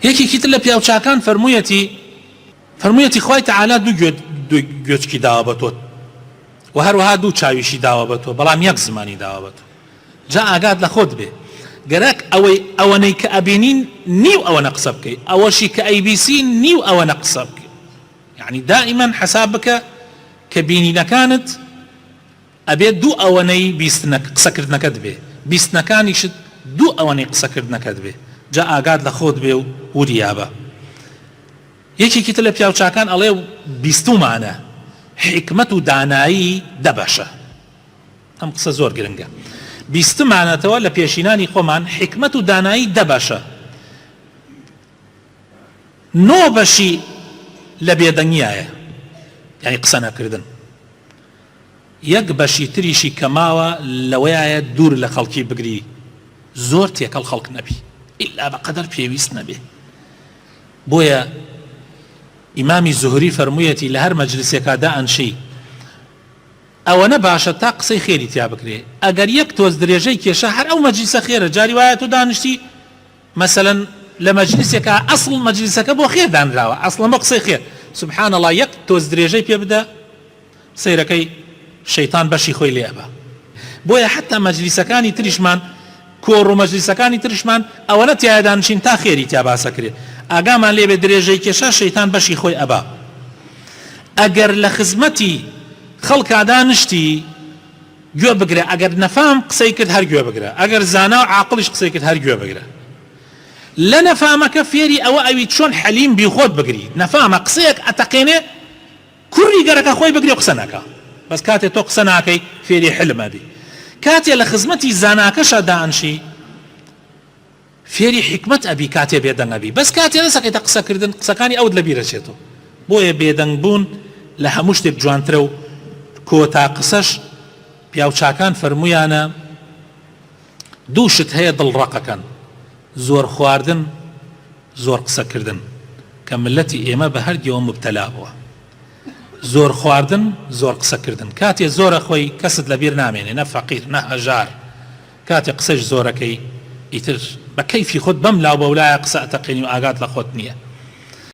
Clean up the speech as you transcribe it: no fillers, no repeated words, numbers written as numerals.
یەکێکی تر لە پیاوچاکان فەرموویەتی خوای تەعالا دوو گوێچکی داوە بە تۆ و هەروەها دوو چاویشی داوە بە تۆ بەڵام یەک زمانی داوە بە تۆ جا ئاگات لە خۆت بێ گەرەک ئەوەنەی کە ئەبینین نیو ئەوەنە قسە بکەی ئەوەشی کە ئەیبیسی نیو ئەوەنە قسە بکەی یعنی دائیمەن حەساب بکە کە بینینەکانت ئەبێت دوو ئەوەنەی قسەکردنەکەت بێ بیستنەکانیشت دوو ئەوەنەی قسەکردنەکەت بێ جا ئاگات لە خۆت بێ و وریابە یەکێکی تر لە پیاوچاکان ئەڵێ بیستومانە حکمت و دانایی دەبەشە ئەم قسە زۆر گرنگە بیستمانەتەوە لە پێشینانی خۆمان حکمت و دانایی دەبەشە نۆ بەشی لە بێدەنگیایە یعنی قسە نەکردن یەک بەشی تریشی کەماوە لەوەیە دوور لە خەڵکی بگری زۆر تێکەڵ خەڵک نەبی ئیلا بەقەدەر پێویست نەبێ بۆیە ئیمامی زوهری فەرموویەتی لە هەر مەجلیسێکا دائەنشی ئەوەنە باشە تا قسەی خێری تیا بکرێ ئەگەر یەک تۆز درێژەی کێشە هەر ئەو مەجلیسە خێرە جاری وایە تۆ دانیشتی مەسەلەن لە مەجلیسێکا ئەسڵ مەجلیسەکە بۆ خێر دانراوە ئەسڵەن بۆ قسەی خێر سبحان الله یەک تۆز درێژەی پێ بدە سەیرەکەی شەیتان بەشی خۆی لێ ئەبا بۆیە حتا مەجلیسەکانی تریشمان کۆڕ و مەجلیسەکانی تریشمان ئەوەنە تیایە دانشین تا خێری تیا باسەکرێ ئاگامان لێبێ درێژەی کێشە شەیتان بەشی خۆی ئەبا ئەگەر لە خزمەتی خەڵکا دانیشتی گوێ بگرە ئەگەر نەفام قسەی کرد هەر گوێ بگرە ئەگەر زانا و عاقڵیش قسەی کرد هەر گوێ بگرە لە نەفامەکە فێری ئەوە ئەوی چۆن حەلیم بیخۆت بگری نەفامە قسەیەک ئەتەقێنێ کوڕی گەرەکە خۆی بگری و قسە ناکە بەس کاتێ تۆ قسە ناکەی فێری حلمە بی کاتێ لە خزمەتی زاناکەشە دانشی فێری حکمت ئەبی کاتێ بێدەنگ ئەبی بەس کاتێ نەسەکەیتە قسەکردن قسەکانی ئەوت لە بیرەچێتەوە بۆیە بێدەنگ بوون لە هەموو شتێک جوانترە و کۆتا قسەش پیاوچاکان فەرمویانە دوو شت هەیە دڵڕەقەکەن زۆر خواردن زۆر قسەکردن کە ملەتی ئێمە بە هەردیەوە مبتەلا بووە زۆر خواردن زۆر قسەکردن کاتێ زۆرە خۆی کەست لەبیر نامێنێ نە فەقیر نە هەژار کاتێ قسەش زۆرەکەی ئیتر بە کەیفی خۆت بەم لاو بەولایە قسە ئەتەقێنی و ئاگات لە خۆت نییە